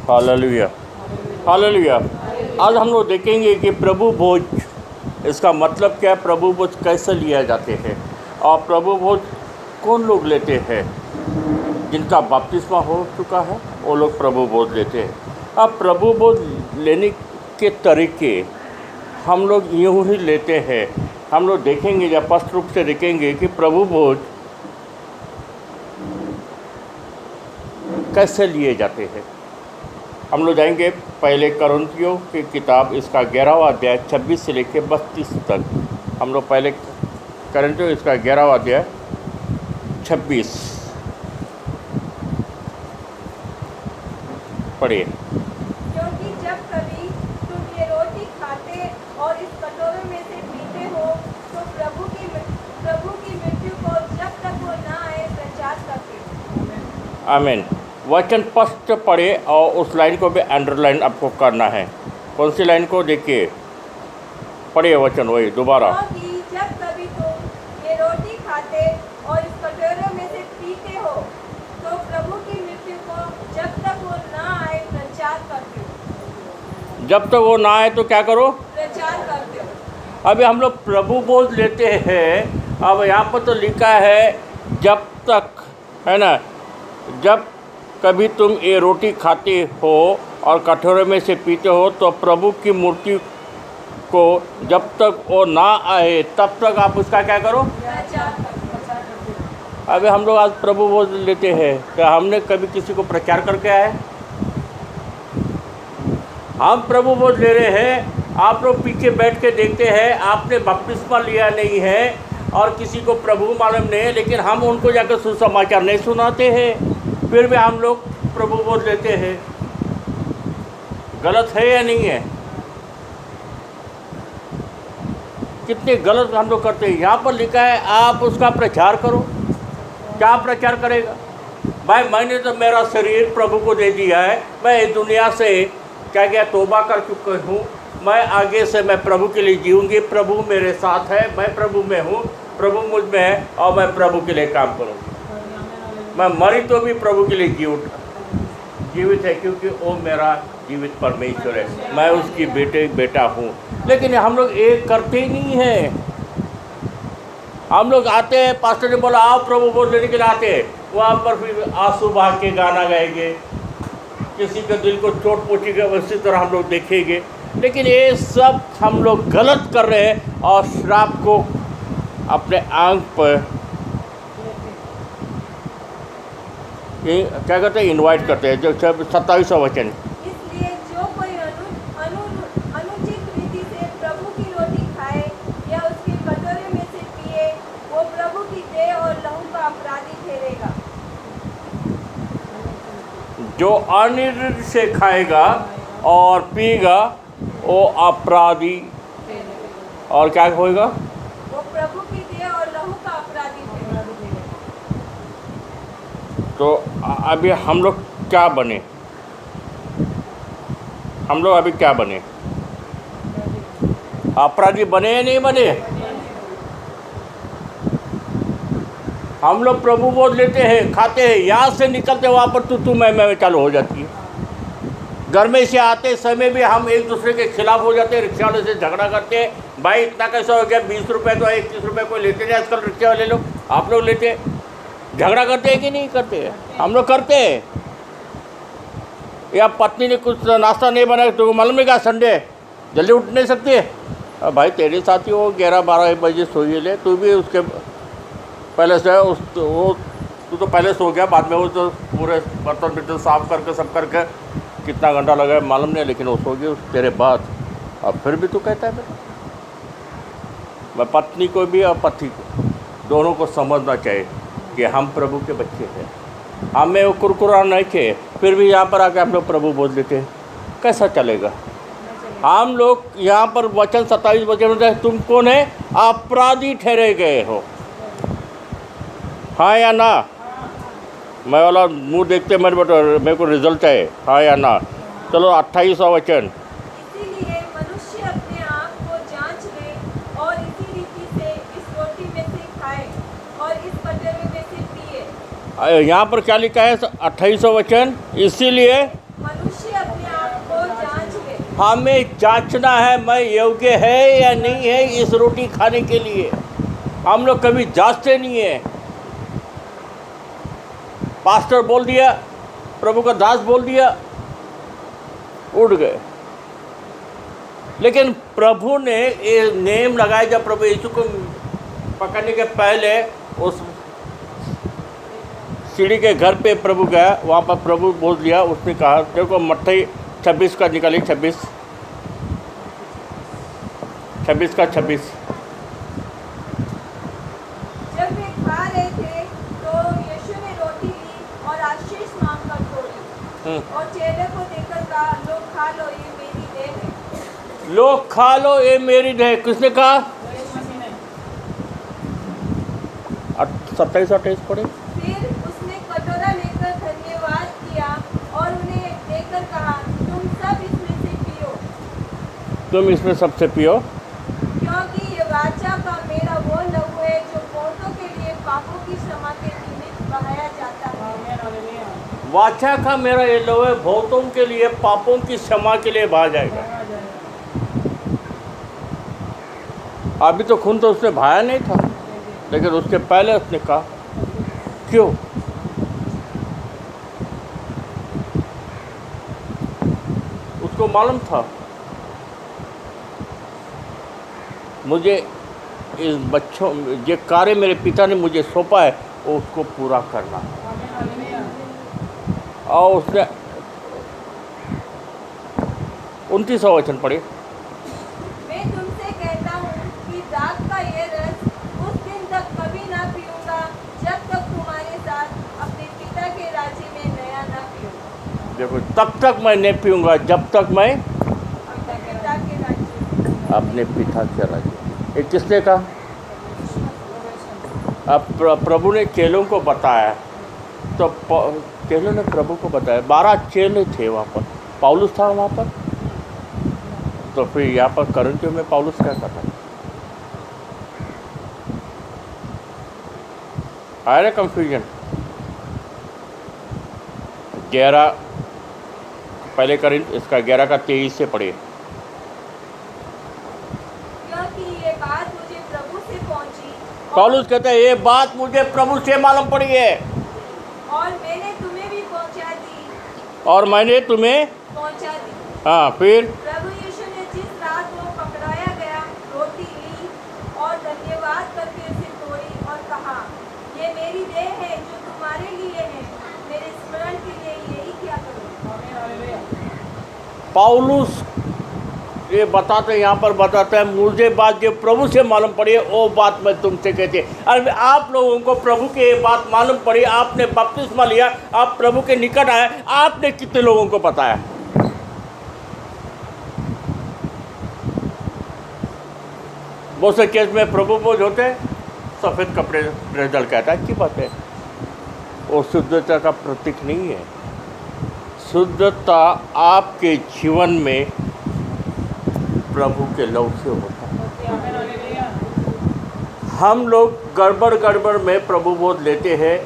Hallelujah, hallelujah. आज हम लोग देखेंगे कि प्रभु भोज, इसका मतलब क्या है, प्रभु भोज कैसे लिया जाते हैं और प्रभु भोज कौन लोग लेते हैं। जिनका बपतिस्मा हो चुका है वो लोग प्रभु भोज लेते हैं। अब प्रभु भोज लेने के तरीके हम लोग यूँ ही लेते हैं। हम लोग देखेंगे, या स्पष्ट रूप से देखेंगे कि प्रभु भोज कैसे लिए जाते हैं। हम लोग जाएंगे पहले कुरिन्थियों की किताब, इसका 11वां अध्याय 26 से लेकर 32 तक। हम लोग पहले कुरिन्थियों इसका 11वां अध्याय 26 पढ़िए। क्योंकि जब कभी तुम ये रोटी खाते और इस कटोरे में से पीते हो तो प्रभु की मृत्यु को जब तक वो ना आए प्रचार करते हो। आमीन। वचन स्पष्ट पढ़े और उस लाइन को भी अंडरलाइन आपको करना है। कौन सी लाइन को देखिए, पढ़िए वचन वही दोबारा। क्योंकि जब कभी तुम ये रोटी खाते और इस कटोरे में से पीते हो तो प्रभु की मृत्यु को जब तक वो ना आए प्रचार करते हो। जब तक वो ना आए तो क्या करो, प्रचार करते हो। अभी हम लोग प्रभु भोज लेते हैं। अब यहाँ पर तो लिखा है जब तक, है ना, जब कभी तुम ये रोटी खाते हो और कटोरे में से पीते हो तो प्रभु की मूर्ति को जब तक वो ना आए तब तक आप उसका क्या करो, प्रचार करो। अभी हम लोग आज प्रभु भोज लेते हैं। क्या हमने कभी किसी को प्रचार करके आए? हम प्रभु भोज ले रहे हैं, आप लोग पीछे बैठ के देखते हैं, आपने बपतिस्मा लिया नहीं है और किसी को प्रभु मालूम नहीं है, लेकिन हम उनको जाकर सुसमाचार नहीं सुनाते हैं, फिर भी हम लोग प्रभु भोज लेते हैं। गलत है या नहीं है? कितने गलत हम लोग करते हैं। यहाँ पर लिखा है आप उसका प्रचार करो। क्या प्रचार करेगा भाई? मैंने तो मेरा शरीर प्रभु को दे दिया है, मैं इस दुनिया से क्या तौबा कर चुका हूँ, मैं आगे से मैं प्रभु के लिए जीऊँगी, प्रभु मेरे साथ है, मैं प्रभु में हूँ, प्रभु मुझ में है और मैं प्रभु के लिए काम करूँगी। मैं मरी तो भी प्रभु के लिए जीवित है, क्योंकि वो मेरा जीवित परमेश्वर है, मैं उसकी बेटा हूँ। लेकिन हम लोग एक करते ही नहीं हैं। हम लोग आते हैं, पास्टर ने बोला आओ प्रभु भोज लेने के लिए आते हैं, वहाँ पर फिर आंसू बहा के गाना गाएंगे, किसी के दिल को चोट पहुँचेगा, उसी तरह हम लोग देखेंगे। लेकिन ये सब हम लोग गलत कर रहे हैं और श्राप को अपने आंख पर क्या कहते हैं, इनवाइट करते हैं। जो 27वां वचन, इसलिए जो कोई अनुचित रीति से प्रभु की रोटी खाए या उसके कटोरे में से पिए वो प्रभु की देह और लहू का अपराधी ठहरेगा। जो अनिर्णय से खाएगा और पीगा वो अपराधी, और क्या होएगा, वो प्रभु की देह और लहू का अपराधी ठहरेगा। तो अभी हम लोग क्या बने? हम लोग अभी क्या बने? अपराधी बने या नहीं बने? हम लोग प्रभु भोज लेते हैं, खाते हैं, यहाँ से निकलते वहाँ पर तू मैं चालू हो जाती है। घर में से आते समय भी हम एक दूसरे के खिलाफ हो जाते हैं, रिक्शा वाले से झगड़ा करते हैं, भाई इतना कैसा हो गया, 20 रुपये तो 21 रुपये कोई लेते नहीं आजकल रिक्शा वाले लोग। आप लोग लेते हैं, झगड़ा करते हैं कि नहीं करते हैं? हम लोग करते हैं। या पत्नी ने कुछ नाश्ता नहीं बनाया तो मालूम है क्या, संडे जल्दी उठ नहीं सकती है, अब भाई तेरे साथ ही वो 11-12 बजे सोइए ले, तू भी उसके पहले से तू तो पहले सो गया, बाद में वो तो पूरे बर्तन साफ करके सब करके कितना घंटा लगा मालूम नहीं, लेकिन वो सो गई तेरे बाद। अब फिर भी तू कहता है मैं पत्नी को भी और पति को दोनों को समझना चाहिए कि हम प्रभु के बच्चे हैं। हमें वो कुरकुरा नहीं थे, फिर भी यहाँ पर आके हम लोग प्रभु बोल देते हैं, कैसा चलेगा? हम लोग यहाँ पर वचन 27 वचन में तुम कौन है, अपराधी ठहरे गए हो, हाँ या ना? मैं वाला मुंह देखते मेरे को रिजल्ट है, हाँ या ना? चलो 28वां वचन, इसीलिए मनुष्य अपने आप को जांच ले और इसी रीति से इस रोटी में से खाए और इस कटोरे में से पिए। यहाँ पर क्या लिखा है 28वां वचन, इसीलिए मनुष्य हमें जांचना है मैं योग्य है या नहीं है इस रोटी खाने के लिए। हम लोग कभी जांचते नहीं है। पास्टर बोल दिया, प्रभु का दास बोल दिया, उड़ गए। लेकिन प्रभु ने ये नेम लगाया, जब प्रभु यीशु को पकड़ने के पहले उस सीढ़ी के घर पे प्रभु गया, वहाँ पर प्रभु बोल दिया, उसने कहा देखो मत्ती 26 का निकाली, 26 का 26। जब वे खा रहे थे तो यीशु ने रोटी ली और आशीष मांगकर तोड़ी और चेले को देकर कहा, लोग खा लो, ये मेरी देह है। लोग खा लो, ये मेरी देह। किसने कहा? 27-28 पढ़े। फिर उसने कटोरा लेकर धन्यवाद किया और उन्हें देकर कहा, तुम सब इसमें से पियो, तुम इसमें सबसे पियो, क्योंकि ये वाचा का मेरा वो लहू है जो बहुतों के लिए पापों की क्षमा के निमित्त बहाया जाता है। वाचा का मेरा ये लहू है, बहुतों के लिए पापों की क्षमा के लिए बहा जाएगा। अभी तो खून तो उसने बहाया नहीं था, लेकिन उसके पहले उसने कहा क्यों? उसको मालूम था मुझे इस बच्चों, ये कार्य मेरे पिता ने मुझे सौंपा है, वो उसको पूरा करना है। और उसने 29वां वचन पढ़े। मैं तुमसे कहता हूँ कि दाख का ये रस उस दिन तक कभी ना पीऊंगा जब तक तुम्हारे साथ अपने पिता के राज्य में नया ना पीऊं। देखो, तब तक मैं नहीं पीऊंगा जब तक मैं अपने पिता के राज्य में। अपने पिता के राज्य। ये किसने कहा? अब प्रभु ने चेलों को बताया, तो चेलों ने प्रभु को बताया। 12 चेले थे वहाँ पर, पौलुस था वहाँ पर। तो फिर यहाँ पर करंथियों में पौलुस क्या करता है? आया ना कंफ्यूजन? 11 पहले करिंथ, इसका 11 का 23 से पढ़िए। क्योंकि ये बात मुझे प्रभु से पहुंची पौलुस कहते हैं ये बात मुझे प्रभु से मालूम पड़ी है और मैंने तुम्हें भी पहुंचा दी। और मैंने तुम्हें पहुंचा दी। हाँ, फिर प्रभु यीशु ने जिस रात वो पकड़ाया गया रोटी ली और धन्यवाद करके उसे तोड़ी और कहा, ये मेरी देह है जो तुम्हारे लिए है, मेरे स्मरण के लिए यही क्या करो। पौलुस ये बताते यहाँ पर बताते हैं मुझे बात जो प्रभु से मालूम पड़ी है वो बात मैं तुमसे कहती है। अरे आप लोगों को प्रभु की ये बात मालूम पड़ी, आपने बपतिस्मा लिया, आप प्रभु के निकट आए, आपने कितने लोगों को बताया? बहुत से केस में प्रभु बोझ होते हैं, सफ़ेद कपड़े ड्रेस डाल के आता है। अच्छी बात है, वो शुद्धता का प्रतीक नहीं है। शुद्धता आपके जीवन में प्रभु के लहू से होता है। हम लोग गड़बड़ में प्रभु बोध लेते हैं,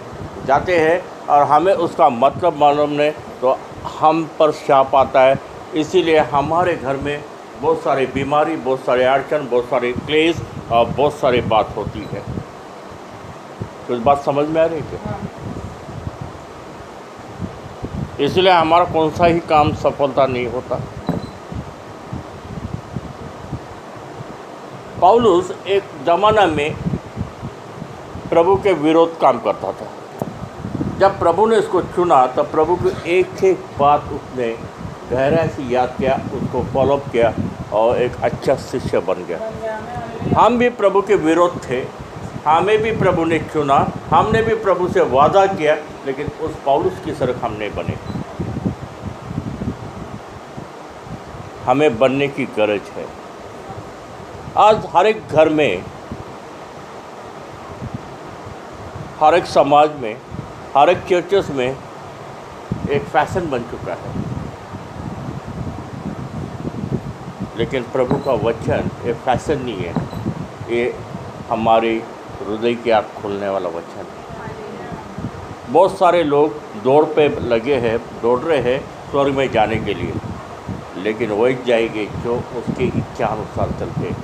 जाते हैं और हमें उसका मतलब मालूम नहीं, तो हम पर शाप आता है। इसीलिए हमारे घर में बहुत सारी बीमारी, बहुत सारे अड़चन, बहुत सारे क्लेश और बहुत सारी बात होती है। कुछ बात समझ में आ रही है? इसलिए हमारा कौन सा ही काम सफलता नहीं होता। पौलुस एक ज़माना में प्रभु के विरोध काम करता था। जब प्रभु ने इसको चुना तब प्रभु की एक एक बात उसने गहराई से याद किया, उसको फॉलोअप किया और एक अच्छा शिष्य बन गया। हम भी प्रभु के विरोध थे, हमें भी प्रभु ने चुना, हमने भी प्रभु से वादा किया, लेकिन उस पौलुस की तरह हम नहीं बने। हमें बनने की गरज है। आज हर एक घर में, हर एक समाज में, हर एक चर्चेस में एक फैशन बन चुका है, लेकिन प्रभु का वचन ये फैशन नहीं है, ये हमारे हृदय की आँख खोलने वाला वचन है। बहुत सारे लोग दौड़ पे लगे हैं, दौड़ रहे हैं स्वर्ग में जाने के लिए, लेकिन वही जाएंगे जो उसकी इच्छा अनुसार चलते हैं।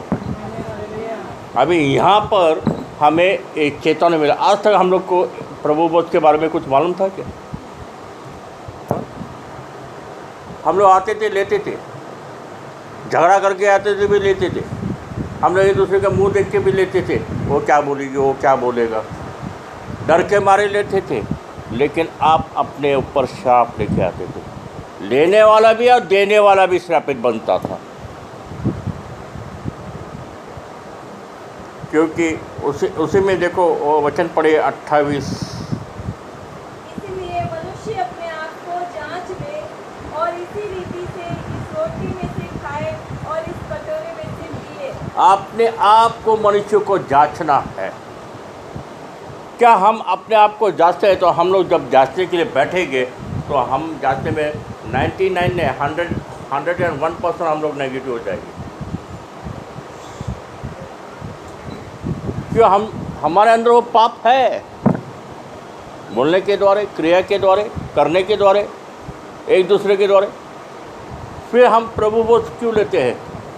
अभी यहाँ पर हमें एक चेतावनी मिला। आज तक हम लोग को प्रभु बोध के बारे में कुछ मालूम था क्या? हम लोग आते थे, लेते थे, झगड़ा करके आते थे भी लेते थे, हम लोग एक दूसरे का मुंह देख के भी लेते थे, वो क्या बोलेगी, वो क्या बोलेगा, डर के मारे लेते थे। लेकिन आप अपने ऊपर श्राप लेके आते थे, लेने वाला भी और देने वाला भी श्रापित बनता था, क्योंकि उसी में देखो वो वचन पढ़े 28। इसलिए मनुष्य अपने आप को जांच ले और इसी रीति से इस रोटी में से खाए और इस कटोरे में से पिए। अपने आप को मनुष्य को जांचना है। क्या हम अपने आप को जांचते हैं? तो हम लोग जब जांचने के लिए बैठेंगे तो हम जांचने में 99 ने 101% हम लोग नेगेटिव हो जाएंगे। क्यों? हमारे अंदर वो पाप है, बोलने के द्वारे, क्रिया के द्वारे, करने के द्वारे, एक दूसरे के द्वारे। फिर हम प्रभु बोध क्यों लेते हैं?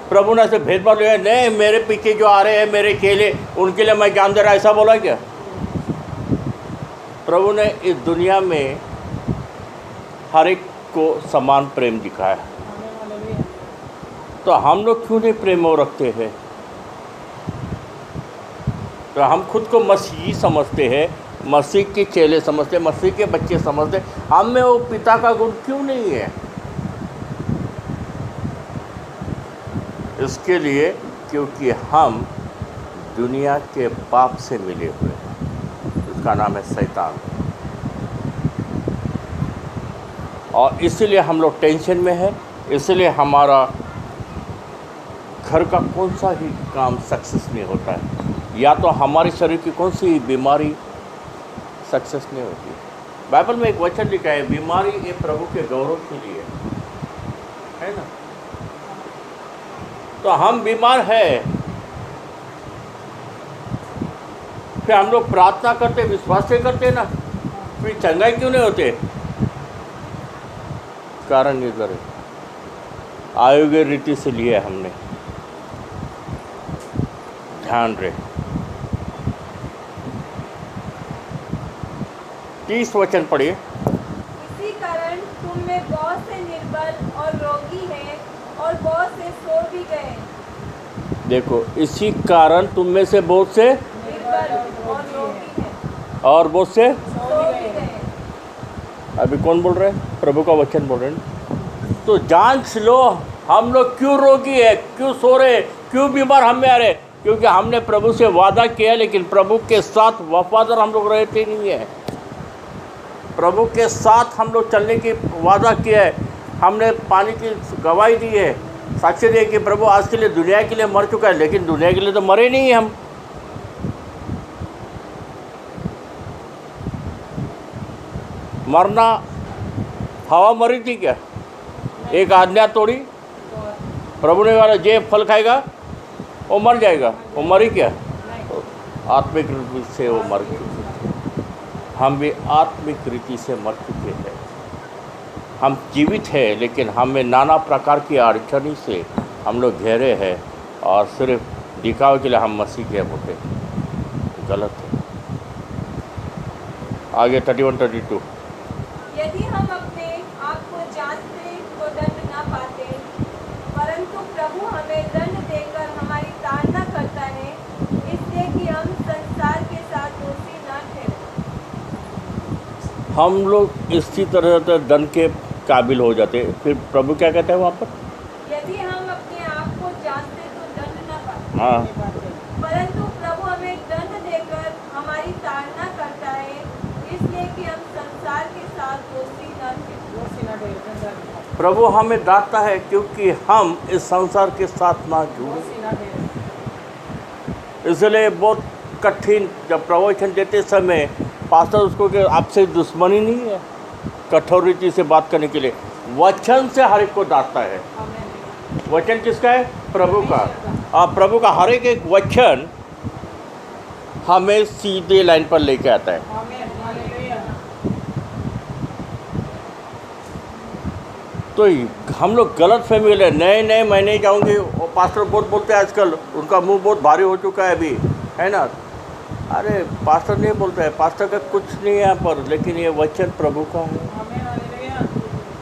प्रभु ने ऐसे भेदभाव लिया, नहीं मेरे पीछे जो आ रहे हैं मेरे चेले, उनके लिए मैं जान दे रहा, ऐसा बोला क्या? प्रभु ने इस दुनिया में हर एक को समान प्रेम दिखाया, तो हम लोग क्यों नहीं प्रेम और रखते हैं? तो हम खुद को मसीही समझते हैं, मसीह के चेले समझते, मसीह के बच्चे समझते, हम में वो पिता का गुण क्यों नहीं है? इसके लिए क्योंकि हम दुनिया के पाप से मिले हुए हैं, उसका नाम है शैतान। और इसीलिए हम लोग टेंशन में है, इसलिए हमारा घर का कौन सा ही काम सक्सेस नहीं होता है, या तो हमारे शरीर की कौन सी बीमारी सक्सेस नहीं होती। बाइबल में एक वचन लिखा है, बीमारी ये प्रभु के गौरव के लिए है ना। तो हम बीमार है, फिर हम लोग प्रार्थना करते, विश्वास से करते ना, फिर चंगाई क्यों नहीं होते? कारण इधर है, आयोग्य रीति से लिया हमने, ध्यान रहे। 30 वचन पढ़िए। इसी कारण तुम में बहुत से निर्बल और रोगी हैं और बहुत से सो भी गए। देखो, इसी कारण तुम में से बहुत से निर्बल और रोगी हैं और बहुत से सो भी गए। अभी कौन बोल रहे हैं? प्रभु का वचन बोल रहे हैं। तो जांच लो, हम लोग क्यों रोगी है, क्यों सो रहे, क्यों बीमार हम में आ रहे? क्योंकि हमने प्रभु से वादा किया, लेकिन प्रभु के साथ वफादार हम लोग रहते नहीं है। प्रभु के साथ हम लोग चलने की वादा किया है, हमने पानी की गवाही दी है, साक्ष्य दिए कि प्रभु आज के लिए दुनिया के लिए मर चुका है, लेकिन दुनिया के लिए तो मरे नहीं हम। मरना, हवा मरी थी क्या? एक आज्ञा तोड़ी, प्रभु ने कहा जे फल खाएगा वो मर जाएगा, वो मरी क्या? तो आत्मिक रीति से वो मर चुके। हम भी आत्मिक रीति से मर चुके हैं। हम जीवित हैं, लेकिन हमें नाना प्रकार की अड़चनी से हम लोग घेरे हैं, और सिर्फ दिखावे के लिए हम मसीह के होते हैं। गलत है। आगे 31-32। यदि हम अपने आप को जांचते तो दंड ना पाते, परंतु प्रभु हमें दंड देकर हमारी ताड़ना करता है, इसलिए कि हम संसार के साथ दोषी ना ठहरें। हम लोग इसी तरह से दंड के काबिल हो जाते हैं। फिर प्रभु क्या कहते हैं वहाँ पर? यदि हम अपने आप को जांचते तो दंड ना पाते, हाँ, परंतु प्रभु हमें दंड देकर हमारी ताड़ना करता है, इसलिए कि हम संसार के साथ दोषी न ठहरें। प्रभु हमें डांटता है क्योंकि हम इस संसार के साथ ना जुड़े। इसलिए बहुत कठिन, जब प्रवचन देते समय पास्टर उसको कि आपसे दुश्मनी नहीं है, कठोर रीति से बात करने के लिए वचन से हर एक को डांटता है। वचन किसका है? प्रभु का। और प्रभु का हर एक वचन हमें सीधे लाइन पर लेके आता है। तो हम लोग गलत फहमी ले, नहीं नहीं मैं नहीं जाऊँगी, वो पास्टर बहुत बोलते हैं आजकल, उनका मुंह बहुत भारी हो चुका है अभी, है ना। अरे पास्टर नहीं बोलता है, पास्टर का कुछ नहीं है यहाँ पर, लेकिन ये वचन प्रभु का है,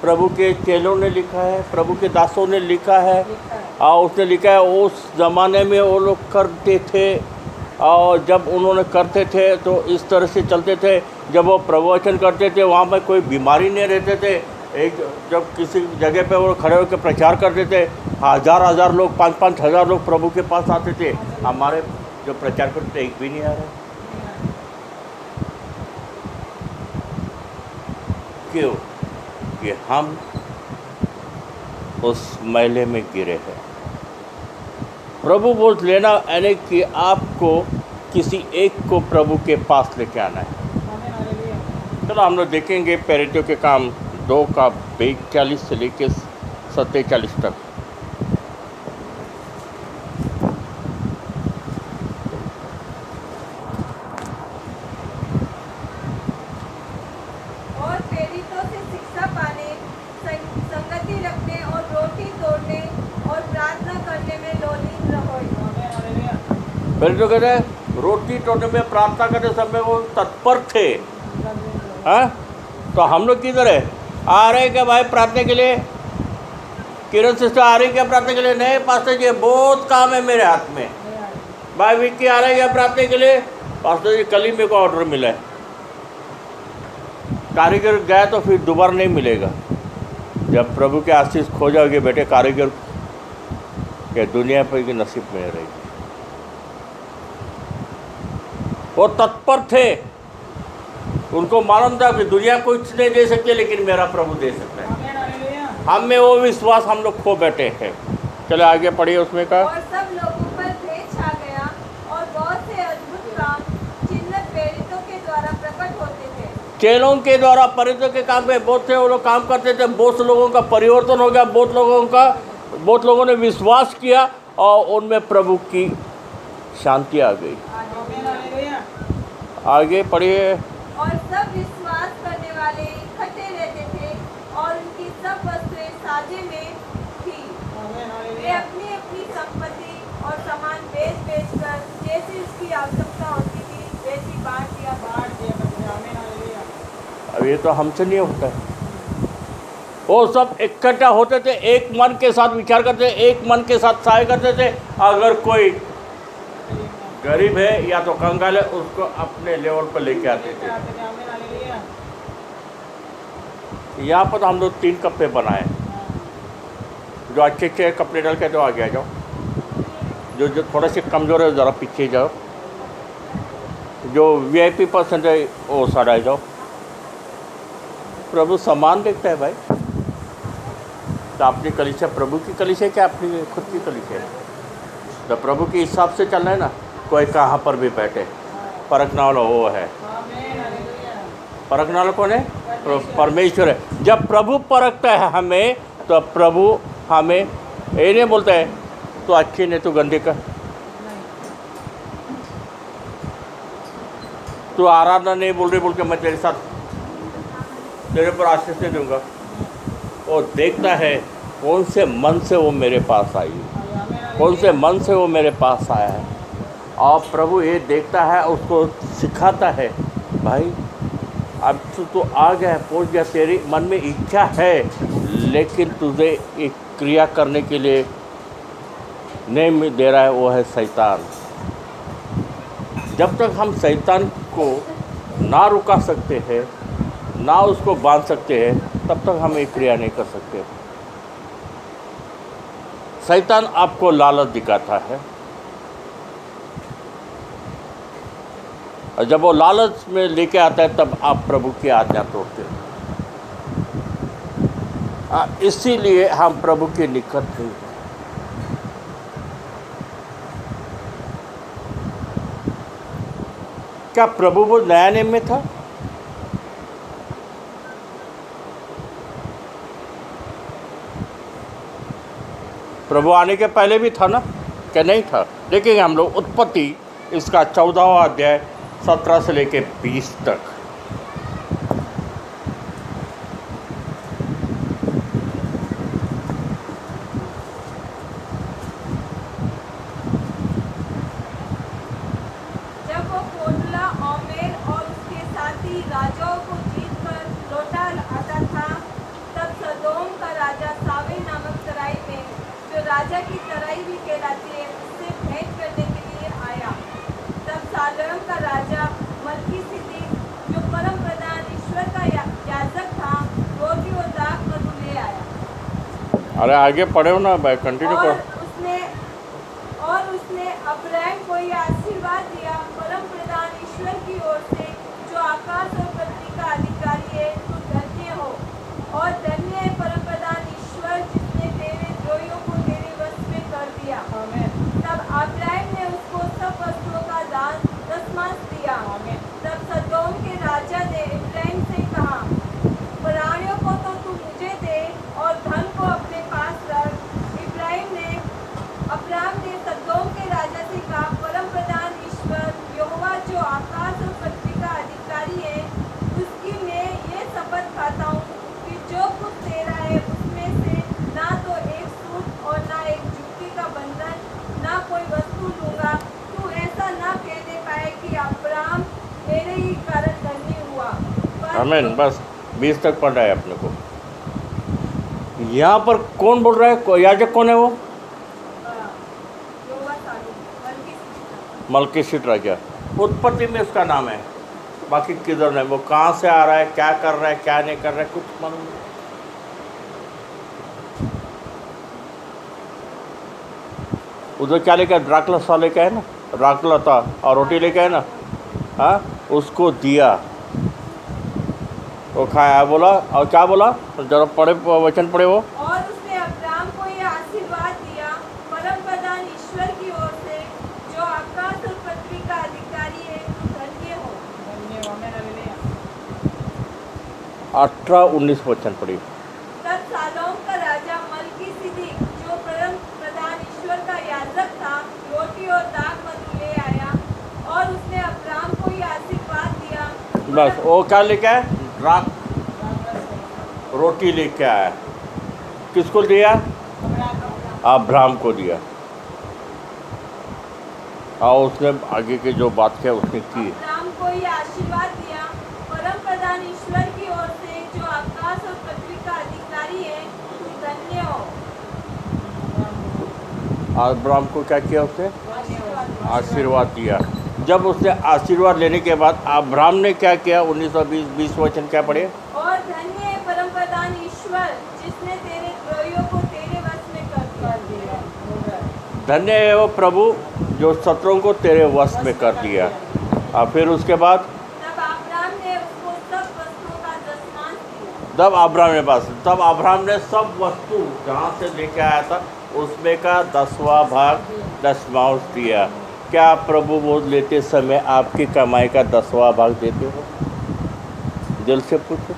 प्रभु के चेलों ने लिखा है, प्रभु के दासों ने लिखा है। और उसने लिखा है उस ज़माने में वो लोग करते थे, और जब उन्होंने करते थे तो इस तरह से चलते थे। जब वो प्रवचन करते थे वहाँ पर कोई बीमारी नहीं रहते थे। एक जब किसी जगह पे वो खड़े होकर प्रचार करते थे, हज़ार हज़ार लोग, 5-5 हज़ार लोग प्रभु के पास आते थे। हमारे जो प्रचार करते थे एक भी नहीं आ रहे। क्यों? कि हम उस मैले में गिरे हैं। प्रभु बोल लेना यानी कि आपको किसी एक को प्रभु के पास लेके आना है। चलो हम लोग देखेंगे पैरेटियों के काम 2 का 42 से लेके 47 तक। और प्रेरितों से शिक्षा पाने, संगति रखने और रोटी तोड़ने और प्रार्थना करने में लोलीन रहो। पैरेटियों कहते हैं रोटी तोड़ने में, प्रार्थना करते समय वो तत्पर थे। हाँ, तो हम लोग किधर है? आ रहे क्या भाई प्रार्थना के लिए? किरण सिस्टर आ रही क्या प्रार्थना के लिए? नहीं पास्टर जी बहुत काम है मेरे हाथ में। भाई विक्की आ रहे क्या प्रार्थना के लिए? पास्टर जी कल ही मेरे को ऑर्डर मिला है। कारीगर गया तो फिर दोबारा नहीं मिलेगा। जब प्रभु के आशीष खो जाओगे बेटे, कारीगर के दुनिया पर की नसीब में रहेगी। वो तत्पर थे, उनको मालूम था कि दुनिया कुछ नहीं दे सकती, लेकिन मेरा प्रभु दे सकता है। हम में वो विश्वास हम लोग खो बैठे हैं। चले आगे पढ़िए उसमें का। और सब लोगों पर भय छा गया और बहुत से अद्भुत काम चिन्ह प्रेरितों के द्वारा प्रकट होते थे। चेलों के द्वारा प्रेरितों के काम पे बहुत से वो लोग काम करते थे। बहुत लोगों का परिवर्तन हो गया, बहुत लोगों ने विश्वास किया और उनमें प्रभु की शांति आ गई। आगे पढ़िए। और सब विश्वास करने वाले इकट्ठे रहते थे और उनकी सब वस्तुएं साझे में थी। वे अपनी अपनी संपत्ति और सामान बेच कर जैसी उसकी आवश्यकता होती थी वैसी बांट दिया। अब ये तो हमसे नहीं होता है। वो सब इकट्ठा होते थे, एक मन के साथ विचार करते थे, एक मन के साथ सहाय करते थे। अगर कोई गरीब है या तो कंगाल है, उसको अपने लेवल पर लेके आते थे। यहाँ पर तो हम लोग 3 कपड़े बनाए। जो अच्छे अच्छे कपड़े डाल के तो आगे आ जाओ, जो थोड़े से कमज़ोर है ज़रा पीछे जाओ, जो VIP पर्सन है वो साइड आ जाओ। प्रभु समान देखता है भाई। तो अपनी कलीसिया प्रभु की कलीसिया क्या अपनी खुद की कलीसिया है? तो प्रभु के हिसाब से चलना है ना। कोई कहाँ पर भी बैठे, परखने वाला वो है। परखने वाला कौन है? परमेश्वर है। जब प्रभु परखता है हमें, तो प्रभु हमें ये नहीं बोलता है तो अच्छी नहीं तो गंदे का, तो आराधना नहीं बोल रही बोल के मैं तेरे साथ तेरे पर आशीष नहीं दूंगा। वो देखता है कौन से मन से वो मेरे पास आई, कौन से मन से वो मेरे पास आया है। और प्रभु ये देखता है, उसको सिखाता है, भाई अब तो आ गया, पहुंच गया, तेरी मन में इच्छा है, लेकिन तुझे एक क्रिया करने के लिए नहीं दे रहा है, वो है शैतान। जब तक हम शैतान को ना रुका सकते हैं, ना उसको बांध सकते हैं, तब तक हम एक क्रिया नहीं कर सकते। शैतान आपको लालच दिखाता है, और जब वो लालच में लेके आता है तब आप प्रभु की आज्ञा तोड़ते हैं। इसीलिए हम प्रभु के निकट नहीं हैं। क्या प्रभु वो नया नियम में था? प्रभु आने के पहले भी था ना? क्या नहीं था? देखेंगे हम लोग उत्पत्ति इसका 14वां अध्याय 17 से लेके 20 तक। अरे आगे पढ़े हो ना भाई, कंटिन्यू और करो। उसने अब्राहम को यह आशीर्वाद दिया, परम प्रधान ईश्वर की ओर से, जो आकाश और पृथ्वी का अधिकारी है, तू धन्य हो और धन्य है परम प्रधान ईश्वर, जिसने तेरे द्रोहियों को तेरे वश में कर दिया। तब अब्राहम ने उसको सब वस्तुओं का दान दसमांश दिया। तब सदोम के राजा ने इब्राहिम से कहा, प्राणियों को तो तू मुझे दे और धन को अपने पास रख। अब्राहम ने सदोम के राजा से कहा, परम प्रधान ईश्वर यहोवा जो आकाश और पृथ्वी का अधिकारी है, उसकी मैं ये शपथ खाता हूँ कि जो कुछ तेरा है उसमें से ना तो एक सूत और ना एक जूती का बंधन, ना कोई वस्तु लूंगा। तू ऐसा ना कहने पाए कि अब्राहम मेरे ही कारण धनी हुआ। आमीन। बस 20 तक पढ़ रहा है अपने को। यहाँ पर कौन बोल रहा है? याजक कौन है वो? मलकीसित राजा। उत्पत्ति में उसका नाम है, बाकी किधर नहीं। वो कहाँ से आ रहा है, क्या कर रहा है, क्या नहीं कर रहा है, कुछ मालूम नहीं। उधर क्या लेकर? ड्राकुला सा लेके है ना, ड्राकुला था और रोटी लेके है ना, हाँ, उसको दिया, वो खाया, बोला। और क्या बोला? जरा पढ़े, वचन पढ़े वो। और उसने अब्राहम को यह आशीर्वाद दिया, परम प्रधान ईश्वर की ओर से, जो आकाश और पृथ्वी का अधिकारी है, तू धन्य हो। 18-19 वचन पढ़ी। तब सालोम का राजा मलकीसिदक, जो परम प्रधान ईश्वर का याजक था, रोटी और दाख मधु ले आया और उसने अब्राहम को यह आशीर्वाद दिया। बस वो क्या लेके आया? रोटी लेके आया। किसको दिया? अब्राहम को दिया। और उसने आगे के जो बात किया उसने की। अब्राहम को यह आशीर्वाद दिया, परम प्रधान ईश्वर की ओर से, जो आकाश और पृथ्वी का अधिकारी है, तू धन्य हो। अब्राहम को क्या किया उसने? आशीर्वाद दिया। जब उसने आशीर्वाद लेने के बाद अब्राहम ने क्या किया? 19-20 वचन क्या पढ़े? और धन्य है परम प्रधान ईश्वर, जिसने तेरे द्रोहियों को तेरे वश में कर दिया। धन्य है वो प्रभु जो शत्रुओं को तेरे वश में कर दिया। और फिर उसके बाद तब अब्राहम ने उसको सब वस्तुओं का दसमांश दिया। तब अब्राहम ने सब वस्तु जहाँ से लेके आया था उसमें का 10वां भाग दसमांश दिया। क्या प्रभु बोझ लेते समय आपकी कमाई का 10वां भाग देते हो? दिल से पूछो।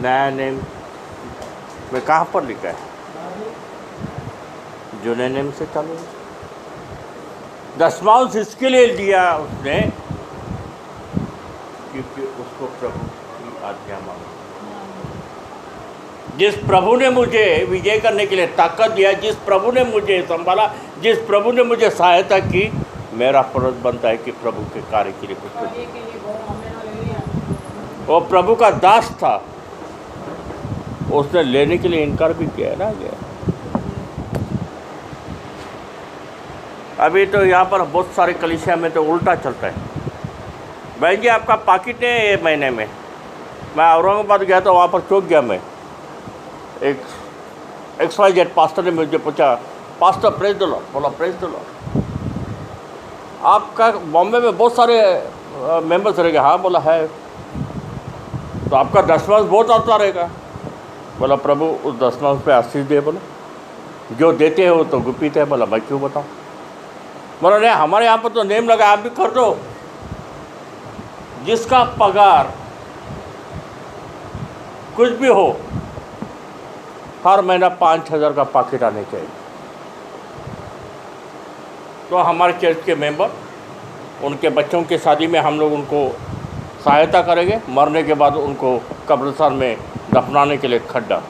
नया नेम में कहाँ पर लिखा है? जुने नेम से चालू है। दसमांश इसके लिए दिया उसने क्योंकि उसको प्रभु की आज्ञा मांगी। जिस प्रभु ने मुझे विजय करने के लिए ताकत दिया, जिस प्रभु ने मुझे संभाला, जिस प्रभु ने मुझे सहायता की, मेरा फर्ज बनता है कि प्रभु के कार्य के लिए कुछ करूं। वो प्रभु का दास था, उसने लेने के लिए इनकार भी किया है ना। अभी तो यहाँ पर बहुत सारे कलीसिया में तो उल्टा चलता है। बहन जी आपका पाकिट नहीं है ये महीने में। मैं औरंगाबाद गया तो वहाँ पर चौक गया मैं, एक XYZ पास्टर ने मुझे पूछा, पास्टर प्रेज द लॉर्ड, बोला प्रेज द लॉर्ड, आपका बॉम्बे में बहुत सारे मेंबर्स रहेंगे? हाँ बोला है। तो आपका दसमांश बहुत आता रहेगा? बोला प्रभु उस दसमांश पे आशीष दे। बोला जो देते हो तो गुप्त है। बोला मैं क्यों बताऊँ? बोला नहीं हमारे यहाँ पर तो नेम लगा, आप भी कर दो। जिसका पगार कुछ भी हो, हर महीना 5,000 का पाकिट आने चाहिए। तो हमारे चर्च के मेंबर, उनके बच्चों की शादी में हम लोग उनको सहायता करेंगे, मरने के बाद उनको कब्रिस्तान में दफनाने के लिए खड्डा।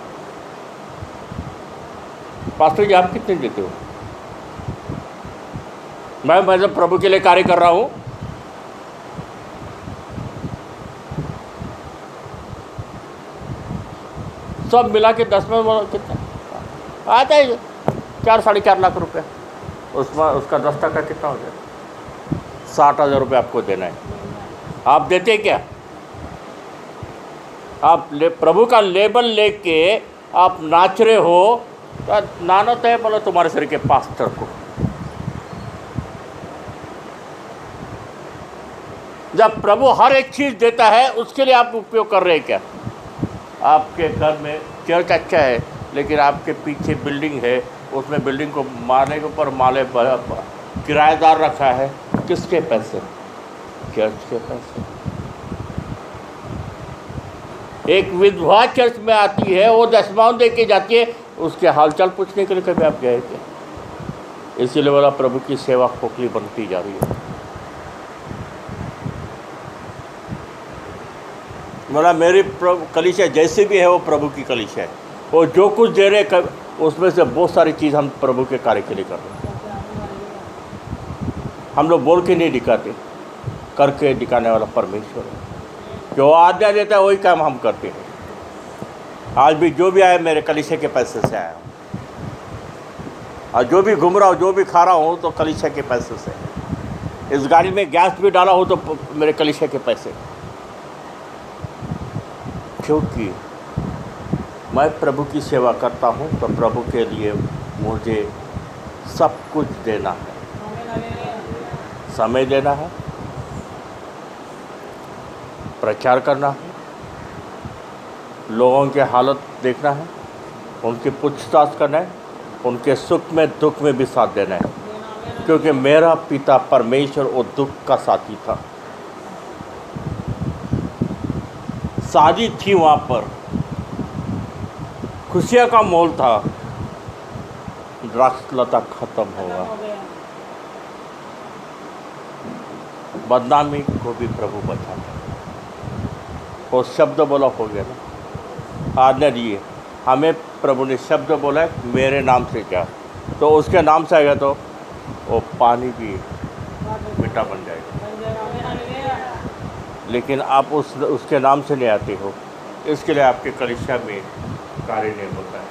पास्टर जी आप कितने देते हो? मैं जब प्रभु के लिए कार्य कर रहा हूँ, सब मिला के 10 में कितना आता है? 4-4.5 लाख रुपए। उसमें उसका 10% का कितना हो गया? 60,000 रुपये आपको देना है। आप देते क्या? आप प्रभु का लेबल लेके आप नाच रहे हो तो नानत है बोलो तुम्हारे शरीर के पास्टर को। जब प्रभु हर एक चीज़ देता है उसके लिए आप उपयोग कर रहे हैं क्या? आपके घर में चर्च अच्छा है लेकिन आपके पीछे बिल्डिंग है, उसमें बिल्डिंग को मारने के ऊपर माले किराएदार रखा है, किसके पैसे? चर्च के पैसे। एक विधवा चर्च में आती है, वो दशमांश दे के जाती है, उसके हालचाल पूछने के लिए कभी आप गए क्या? इसीलिए बोला प्रभु की सेवा खोखली बनती जा रही है। बोला मेरी कलीसिया जैसे भी है वो प्रभु की कलीसिया है, वो जो कुछ दे रहे उसमें से बहुत सारी चीज़ हम प्रभु के कार्य के लिए कर रहे हैं। हम लोग बोल के नहीं दिखाते, करके दिखाने वाला परमेश्वर है। जो आज्ञा देता है वही काम हम करते हैं। आज भी जो भी आया मेरे कलीसिया के पैसे से आया हूँ, और जो भी घूम रहा हूँ, जो भी खा रहा हूँ तो कलीसिया के पैसे से। इस गाड़ी में गैस भी डाला हो तो मेरे कलीसिया के पैसे, क्योंकि मैं प्रभु की सेवा करता हूँ तो प्रभु के लिए मुझे सब कुछ देना है। समय देना है, प्रचार करना है, लोगों की हालत देखना है, उनकी पूछताछ करना है, उनके सुख में दुख में भी साथ देना है, क्योंकि मेरा पिता परमेश्वर वो दुख का साथी था। शादी थी वहाँ पर, खुशियाँ का माहौल था, द्राक्षलता खत्म होगा, बदनामी को भी प्रभु बचाता। वो शब्द बोला हो गया ना, आज्ञा दिए हमें प्रभु ने शब्द बोला है मेरे नाम से क्या, तो उसके नाम से आएगा तो वो पानी भी मीठा बन जाएगा। लेकिन आप उसके नाम से नहीं आते हो, इसके लिए आपके कलीसिया में कार्य नहीं होता है।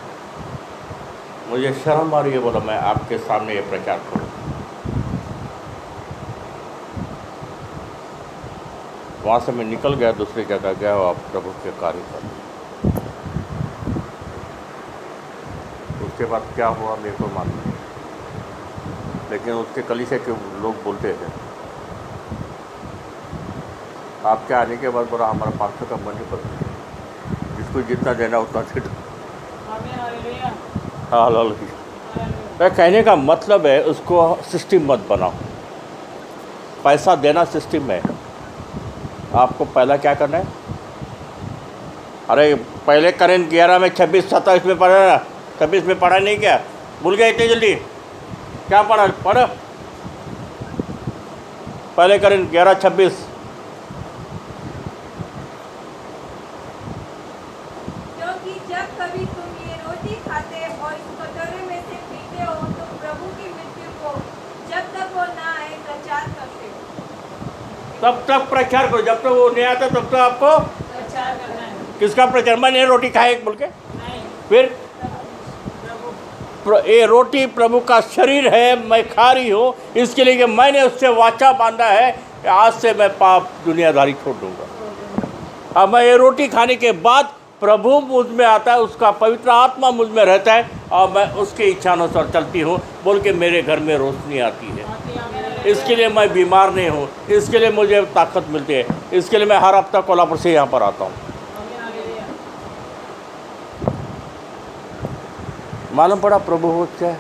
मुझे शर्म आ रही है, बोला मैं आपके सामने ये प्रचार करूँ। वहाँ से मैं निकल गया, दूसरी जगह गया, आप प्रभु के कार्य कर। उसके बाद क्या हुआ मेरे को मालूम नहीं, लेकिन उसके कलीसिया के लोग बोलते थे आपके आने के बाद बोला हमारा 500 का मनी पर जिसको जितना देना उतना दे दो। मैं कहने का मतलब है उसको सिस्टम मत बनाओ। पैसा देना सिस्टम है, आपको पहला क्या करना है? अरे पहले करेंट 11 में 26 27 में पढ़ा ना, 26 में पढ़ा नहीं क्या? भूल गया इतनी जल्दी? क्या पढ़ा? पढ़ो पहले करेंट 11 26। क्योंकि जब कभी तुम ये रोटी खाते और इस कटोरे में से पीते हो तो प्रभु की मृत्यु को जब तक वो ना आए प्रचार करते हो। तब तक प्रचार करो, जब तक वो नहीं आता तब तक आपको प्रचार करना है। किसका प्रचार? मैंने रोटी खाई बोल के? नहीं। फिर ये रोटी प्रभु का शरीर है, मैं खा रही हूँ इसके लिए कि मैंने उससे वाचा बांधा है कि आज से मैं पाप दुनियादारी छोड़ दूंगा। अब मैं ये रोटी खाने के बाद प्रभु मुझ में आता है, उसका पवित्र आत्मा मुझ में रहता है और मैं उसकी इच्छा अनुसार चलती हूँ बोल के मेरे घर में रोशनी आती है। इसके लिए मैं बीमार नहीं हूँ, इसके लिए मुझे ताकत मिलती है, इसके लिए मैं हर हफ्ता कोल्हापुर से यहाँ पर आता हूँ। मालूम पड़ा प्रभु हो क्या है?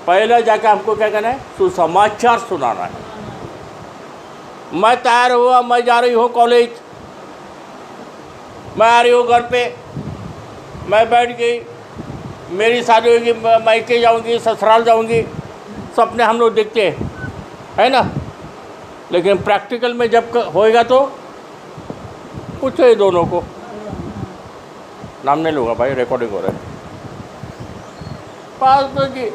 पहले जाकर हमको क्या करना है? सुसमाचार सुनाना है। मैं तैयार हुआ, मैं जा रही हूँ कॉलेज, मैं आ रही हूँ घर पे, मैं बैठ गई, मेरी शादी होगी, मायके जाऊँगी, ससुराल जाऊँगी, सपने हम लोग देखते हैं, है ना? लेकिन प्रैक्टिकल में जब होएगा तो पूछो ये दोनों को, नाम नहीं लूँगा भाई, रिकॉर्डिंग हो रहा है। पास्टर जी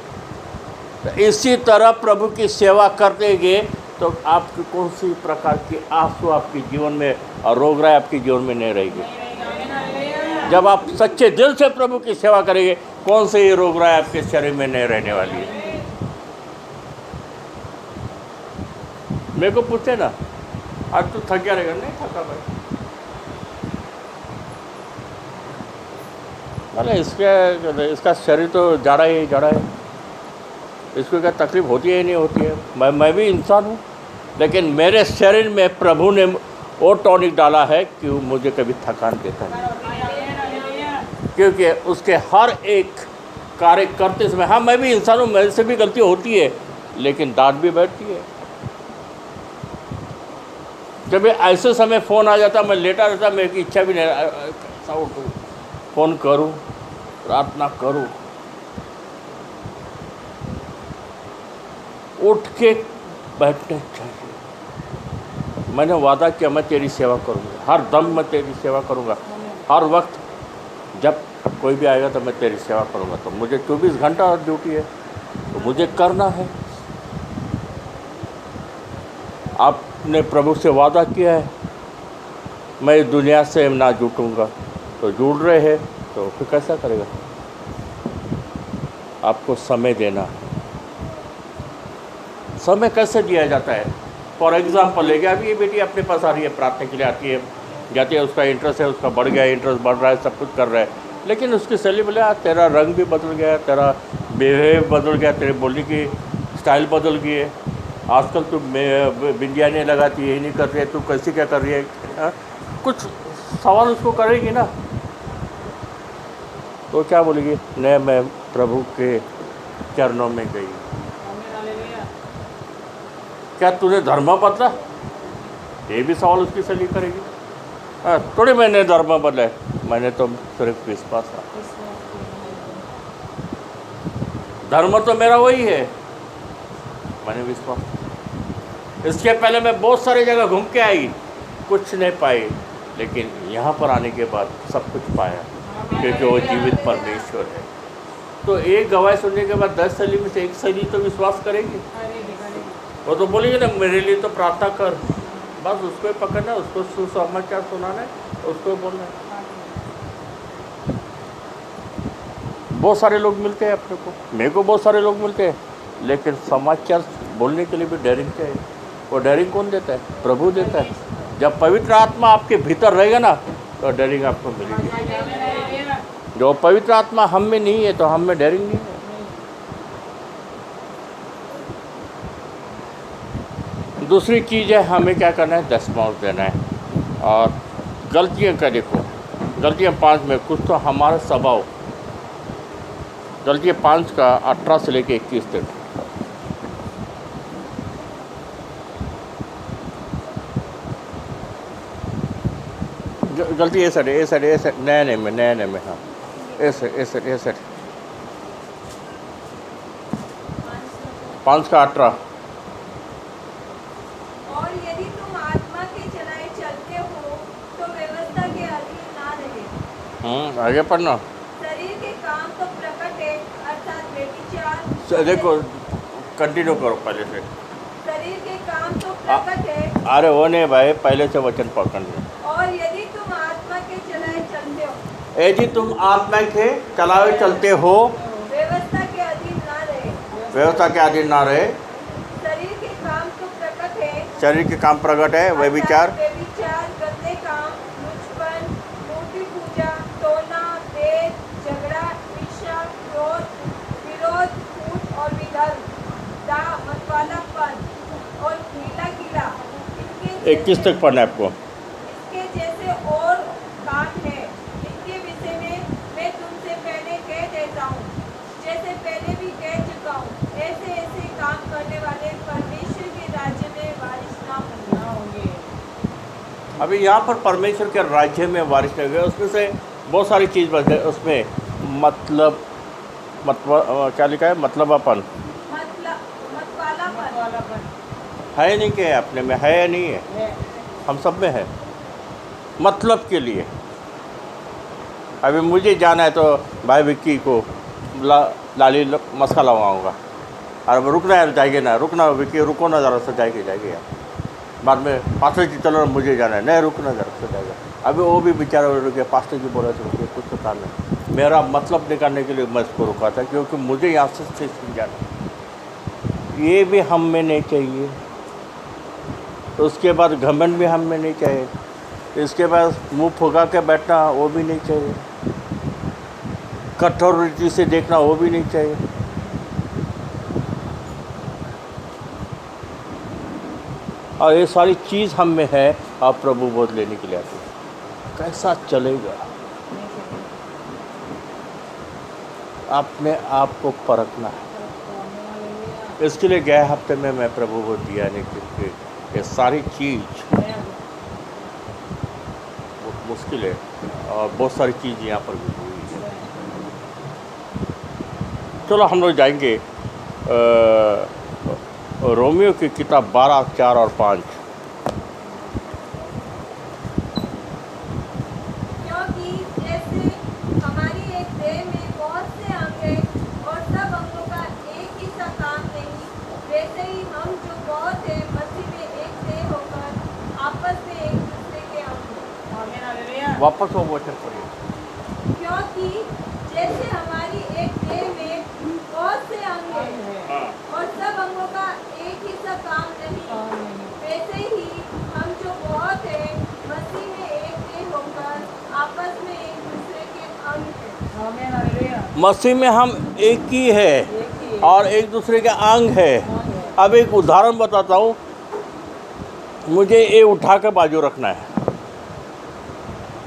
इसी तरह प्रभु की सेवा करते गए तो आपकी कौन सी प्रकार की आंसू आपके जीवन में और रोग राय आपके जीवन में नहीं रहेगी। जब आप सच्चे दिल से प्रभु की सेवा करेंगे, कौन से ये रोग राय आपके शरीर में नहीं रहने वाली है। मेरे को पूछते ना आज तो थक गया रहेगा, नहीं थका भाई, अरे इसका शरीर तो जड़ा है, इसको क्या तकलीफ होती है नहीं होती है। मैं भी इंसान हूँ, लेकिन मेरे शरीर में प्रभु ने वो टॉनिक डाला है कि वो मुझे कभी थकान देता नहीं, क्योंकि उसके हर एक कार्य करते समय, हाँ मैं भी इंसान हूँ, मेरे से भी गलती होती है, लेकिन डांट भी बैठती है। जब ऐसे समय फ़ोन आ जाता, मैं लेटा रहता, मेरी इच्छा भी नहीं ऐसा उठूँ, फ़ोन करूँ, प्रार्थना करूँ, उठ के बैठने चाहिए। मैंने वादा किया मैं तेरी सेवा करूँगा, हर दम मैं तेरी सेवा करूँगा, हर वक्त जब कोई भी आएगा तो मैं तेरी सेवा करूँगा। तो मुझे 24 घंटा ड्यूटी है, तो मुझे करना है। आपने प्रभु से वादा किया है मैं इस दुनिया से ना जुटूँगा, तो जुड़ रहे हैं तो फिर कैसा करेगा? आपको समय देना है। समय कैसे दिया जाता है? फॉर एग्ज़ाम्पल लेके अभी ये बेटी अपने पास आ रही है, प्रार्थना के लिए आती है, जाती है, उसका इंटरेस्ट है, उसका बढ़ गया, इंटरेस्ट बढ़ रहा है, सब कुछ कर रहा है, लेकिन उसकी सैली बोले तेरा रंग भी बदल गया, तेरा बिहेव बदल गया, तेरे बोलने की स्टाइल बदल गई है, आजकल तू बिंदिया नहीं लगाती, यही नहीं कर रही है, तू कैसी क्या कर रही है? कुछ सवाल उसको करेगी ना, तो क्या बोलेगी? नहीं, मैं प्रभु के चरणों में गई। क्या तूने धर्म बदला? ये भी सवाल उसकी सैली करेगी। थोड़ी मैंने धर्म बदला है, मैंने तो सिर्फ विश्वास था। धर्म तो मेरा वही है, मैंने विश्वास। इसके पहले मैं बहुत सारी जगह घूम के आई, कुछ नहीं पाई, लेकिन यहाँ पर आने के बाद सब कुछ पाया, क्योंकि वो जीवित परमेश्वर है। तो एक गवाही सुनने के बाद 10 सैली में से एक सैली तो विश्वास करेगी। वो तो बोलेगी ना मेरे लिए तो प्रार्थना कर, बस उसको ही पकड़ना, उसको सुसमाचार सुनाना है, उसको बोलना है। बहुत सारे लोग मिलते हैं अपने को, मेरे को बहुत सारे लोग मिलते हैं, लेकिन समाचार बोलने के लिए भी डेयरिंग चाहिए। वो डेयरिंग कौन देता है? प्रभु देता है। जब पवित्र आत्मा आपके भीतर रहेगा ना, तो डेयरिंग आपको मिलेगी। जो पवित्र आत्मा हम में नहीं है, तो हम में डेयरिंग नहीं है। दूसरी चीज़ है, हमें क्या करना है? दशमांश देना है। और गलतियाँ का देखो, गलतियाँ 5 में कुछ तो हमारा स्वभाव, गलतियाँ 5 का 18 से लेके 21 तक। गलती ऐसा नए में हाँ, ऐसे 5 का 18। और यदि तुम आत्मा के चलाए चलते हो तो व्यवस्था के अधीन ना रहे। आगे पढ़ना। शरीर के काम तो प्रकट है, अर्थात व्यभिचार। देखो कंटिन्यू करो पहले से। शरीर के काम तो प्रकट है। अरे वो नहीं भाई, पहले से वचन पकड़ ले। और यदि तुम आत्मा के चलाए चलते हो, यदि तुम आत्मा के चलाए चलते हो, व्यवस्था के अधीन ना रहे। व्यवस्था के अधीन ना रहे। शरीर के काम तो प्रकट है। शरीर के काम प्रकट है, व्यभिचार, गंदे काम, लुचपन, मूर्ति पूजा, टोना, भेद, झगड़ा, ईर्ष्या, क्रोध, विरोध, फूट और विधर्म, दाह, मतवालापन और गीला। 21 तक पढ़ना है आपको। इसके जैसे और काम है, इनके विषय में मैं तुमसे पहले कह देता हूँ, जैसे पहले भी कह चुका हूँ, ऐसे काम करने वाले परमेश्वर के राज्य में वारिस ना होंगे। अभी यहाँ पर परमेश्वर के राज्य में वारिस नहीं होंगे। उसमें से बहुत सारी चीज़ बचते हैं, उसमें मतलब क्या लिखा है? मतलबापन है नहीं, क्या अपने में है या नहीं है? हम सब में है। मतलब के लिए अभी मुझे जाना है तो भाई विक्की को लाली मस्का लगाऊंगा, और रुकना है जाएगी ना, रुकना विक्की रुको ना ज़रा सा, जाएगी यार। बाद में पास्टर जी चलो मुझे जाना है, नहीं रुकना ज़रा सा जाएगा। अभी वो भी बेचारा रुके, पास्टर जी बोला तो रुके, कुछ तो काम नहीं। मेरा मतलब निकालने के लिए मैं इसको रुका था, क्योंकि मुझे यहाँ से जाना। ये भी हम में नहीं चाहिए। तो उसके बाद घमंड भी हम में नहीं चाहिए। इसके बाद मुंह फुका के बैठना, वो भी नहीं चाहिए। कठोर रीति से देखना वो भी नहीं चाहिए। और ये सारी चीज़ हम में है, आप प्रभु बोध लेने के लिए आते हैं। कैसा चलेगा? अपने आप को परखना है। इसके लिए गए हफ्ते में मैं प्रभु को दिया नहीं, क्योंकि ये सारी चीज़ बहुत मुश्किल है और बहुत सारी चीज़ यहाँ पर भी हुई है। चलो हम लोग जाएंगे रोमियो की किताब 12, 4 और 5। क्योंकि जैसे हमारी एक देह में बहुत से अंग हैं और सब अंगों का एक ही सा काम नहीं, वैसे ही हम जो बहुत हैं मसीह में एक देह होकर आपस में एक दूसरे के अंग हैं। वापस वो वचन पढ़िए। क्योंकि जैसे हमारी एक देह में बहुत से अंग हैं और सब अंगों का एक ही सा काम नहीं, वैसे ही हम जो बहुत हैं मसीह में एक देह होकर आपस में एक दूसरे के अंग हैं। मसीह में हम एक ही है और एक दूसरे के अंग है। अब एक उदाहरण बताता हूँ। मुझे ये उठा के बाजू रखना है,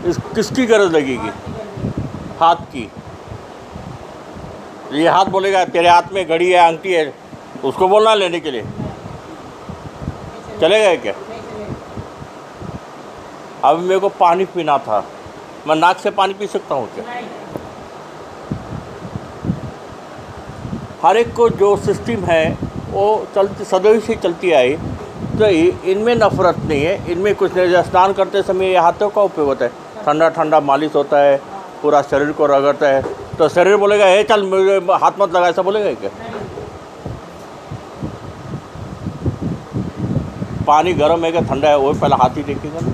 इस किसकी गरज लगेगी? हाथ की। ये हाथ बोलेगा तेरे हाथ में घड़ी है, अंगूठी है, उसको बोलना लेने के लिए चलेगा क्या? अब मेरे को पानी पीना था, मैं नाक से पानी पी सकता हूँ क्या? हर एक को जो सिस्टम है वो चलती सदैव से चलती आई, तो इनमें नफरत नहीं है, इनमें कुछ नहीं। स्नान करते समय ये हाथों का उपयोग होता है, ठंडा ठंडा मालिश होता है, पूरा शरीर को रगड़ता है, तो शरीर बोलेगा हे चल मुझे हाथ मत लगा, ऐसा बोलेगा क्या? पानी गर्म है क्या ठंडा है, वो पहले हाथ ही देखेगा ना।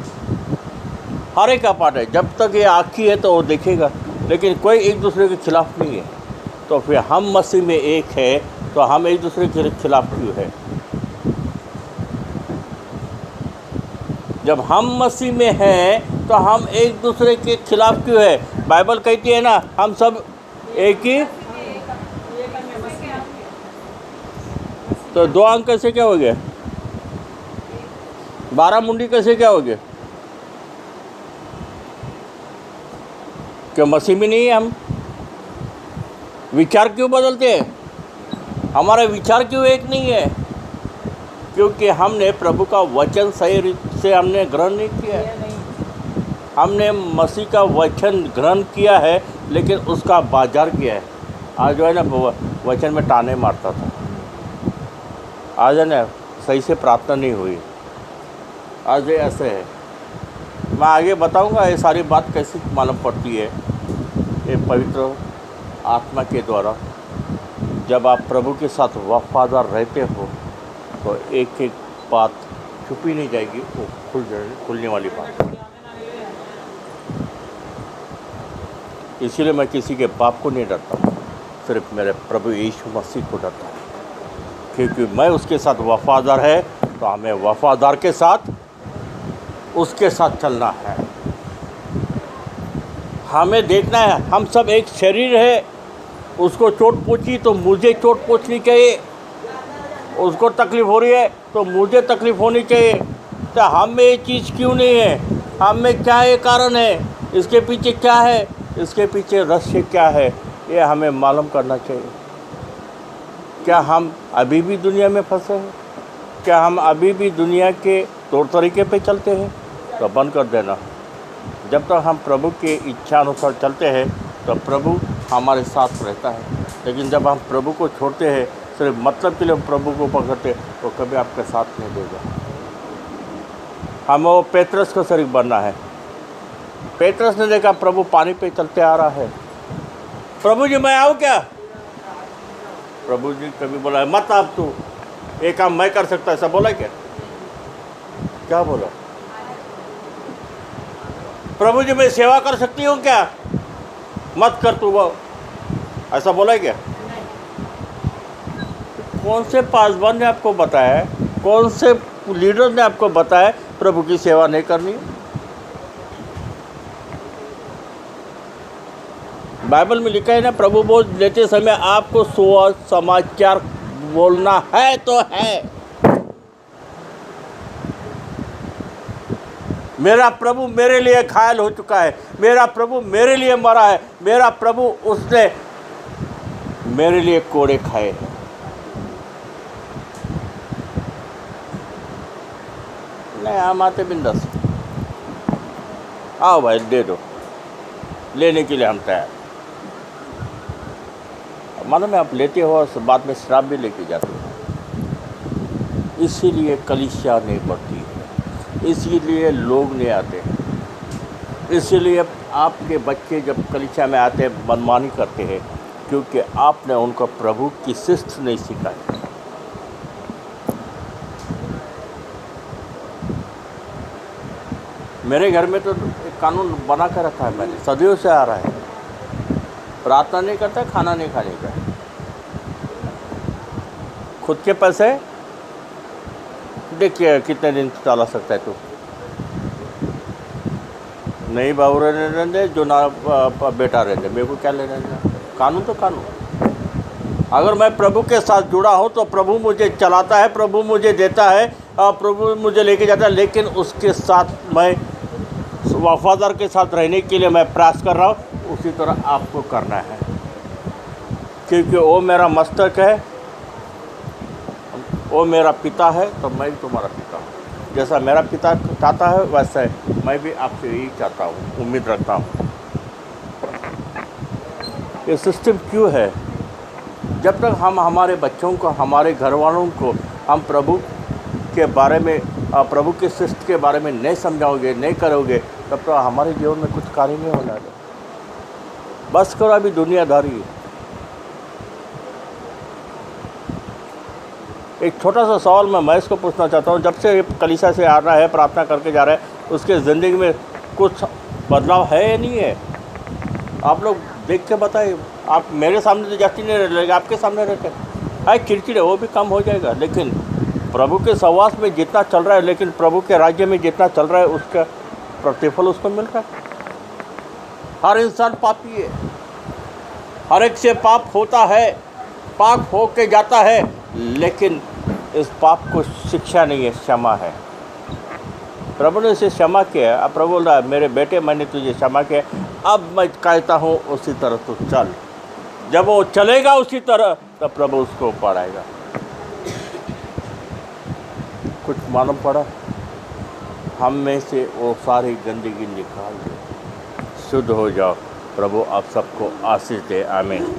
हर एक का पार्ट है, जब तक ये आँखी है तो वो देखेगा, लेकिन कोई एक दूसरे के खिलाफ नहीं है। तो फिर हम मसीह में एक है, तो हम एक दूसरे के खिलाफ क्यों है? जब हम मसीह में हैं तो हम एक दूसरे के खिलाफ क्यों है? बाइबल कहती है ना, हम सब एक ही। तो 2 अंग कैसे क्या हो गया? 12 मुंडी कैसे क्या हो गया? क्यों मसीह में नहीं है हम? विचार क्यों बदलते हैं? हमारा विचार क्यों एक नहीं है? क्योंकि हमने प्रभु का वचन सही रीत से हमने ग्रहण नहीं किया है। हमने मसीह का वचन ग्रहण किया है, लेकिन उसका बाजार किया है। आज जो है ना वचन में ताने मारता था, आज है ना सही से प्रार्थना नहीं हुई, आज ये ऐसे है। मैं आगे बताऊंगा ये सारी बात कैसे मालूम पड़ती है, ये पवित्र आत्मा के द्वारा। जब आप प्रभु के साथ वफादार रहते हो तो एक एक बात छुपी नहीं जाएगी, वो खुलने वाली बात। इसीलिए मैं किसी के बाप को नहीं डरता, सिर्फ मेरे प्रभु यीशु मसीह को डरता हूँ, क्योंकि मैं उसके साथ वफादार है, तो हमें वफादार के साथ उसके साथ चलना है। हमें देखना है हम सब एक शरीर है, उसको चोट पहुँची तो मुझे चोट पहुँचनी चाहिए, उसको तकलीफ़ हो रही है तो मुझे तकलीफ़ होनी चाहिए। तो हम में ये चीज़ क्यों नहीं है? हम में क्या ये कारण है? इसके पीछे क्या है? इसके पीछे रहस्य क्या है? ये हमें मालूम करना चाहिए। क्या हम अभी भी दुनिया में फंसे हैं? क्या हम अभी भी दुनिया के तौर तरीके पे चलते हैं? तो बंद कर देना। जब तक हम प्रभु के इच्छा अनुसार चलते हैं तो प्रभु हमारे साथ रहता है, लेकिन जब हम प्रभु को छोड़ते हैं, सिर्फ मतलब के लिए प्रभु को पकड़ते, तो कभी आपके साथ नहीं देगा। हमें वो पेत्रस का शरीक बनना है। पेत्रस ने देखा प्रभु पानी पे चलते आ रहा है, प्रभु जी मैं आऊँ क्या? प्रभु जी कभी बोला मत आप, तू एक काम मैं कर सकता, ऐसा बोला क्या? क्या बोला? प्रभु जी मैं सेवा कर सकती हूँ क्या? मत कर तू, वो ऐसा बोला क्या? कौन से पासवान ने आपको बताया? कौन से लीडर ने आपको बताया प्रभु की सेवा नहीं करनी? बाइबल में लिखा है ना, प्रभु बोध लेते समय आपको सुसमाचार बोलना है तो है। मेरा प्रभु मेरे लिए घायल हो चुका है, मेरा प्रभु मेरे लिए मरा है, मेरा प्रभु उसने मेरे लिए कोड़े खाए हैं। नहीं, हम आते बिंदास, आओ भाई दे दो, लेने के लिए हम तैयार। मालूम है आप लेते हो और बाद में शराब भी लेके जाते हो। इसीलिए कलीसिया नहीं बढ़ती है, इसीलिए लोग नहीं आते, इसीलिए आपके बच्चे जब कलीसिया में आते हैं मनमानी करते हैं, क्योंकि आपने उनको प्रभु की शिष्ट नहीं सिखाई। मेरे घर में तो एक कानून बना कर रखा है मैंने, सदियों से आ रहा है, प्रार्थना नहीं करता, खाना नहीं खाने का। खुद के पैसे देखिए कितने दिन चला सकता है तू। नहीं बाबू रहने दे, जो ना बेटा रहने दे, मेरे को क्या लेना देना। कानून तो कानून। अगर मैं प्रभु के साथ जुड़ा हूँ तो प्रभु मुझे चलाता है, प्रभु मुझे देता है, प्रभु मुझे लेके जाता है, लेकिन उसके साथ मैं वफादार के साथ रहने के लिए मैं प्रयास कर रहा हूँ। उसी तरह आपको करना है, क्योंकि वो मेरा मस्तक है, वो मेरा पिता है, तो मैं भी तुम्हारा पिता हूँ। जैसा मेरा पिता चाहता है वैसा मैं भी आपसे यही चाहता हूँ, उम्मीद रखता हूँ। ये सिस्टम क्यों है? जब तक हम हमारे बच्चों को, हमारे घर वालों को हम प्रभु के बारे में, प्रभु के शिष्ट के बारे में नहीं समझाओगे, नहीं करोगे, तब तो हमारे जीवन में कुछ कार्य नहीं होना है। बस करो अभी दुनियादारी। एक छोटा सा सवाल मैं इसको पूछना चाहता हूँ, जब से कलीसिया से आ रहा है, प्रार्थना करके जा रहा है, उसके ज़िंदगी में कुछ बदलाव है या नहीं है? आप लोग देख के बताइए। आप मेरे सामने तो जाती नहीं रहेगा, आपके सामने रहते हैं चिड़चिड़े, वो भी कम हो जाएगा। लेकिन प्रभु के सहवास में जितना चल रहा है, लेकिन प्रभु के राज्य में जितना चल रहा है, उसका प्रतिफल उसको मिल रहा है। हर इंसान पापी है, हर एक से पाप होता है, पाप हो के जाता है, लेकिन इस पाप को शिक्षा नहीं है, क्षमा है। प्रभु ने इसे क्षमा किया। अब प्रभु बोल रहा है, मेरे बेटे मैंने तुझे क्षमा किया, अब मैं कहता हूँ उसी तरह तू चल। जब वो चलेगा उसी तरह, तब प्रभु उसको पढ़ाएगा। कुछ मालूम पड़ा? हम में से वो सारी गंदगी निकाल दो, शुद्ध हो जाओ। प्रभु आप सबको आशीष दे। आमीन।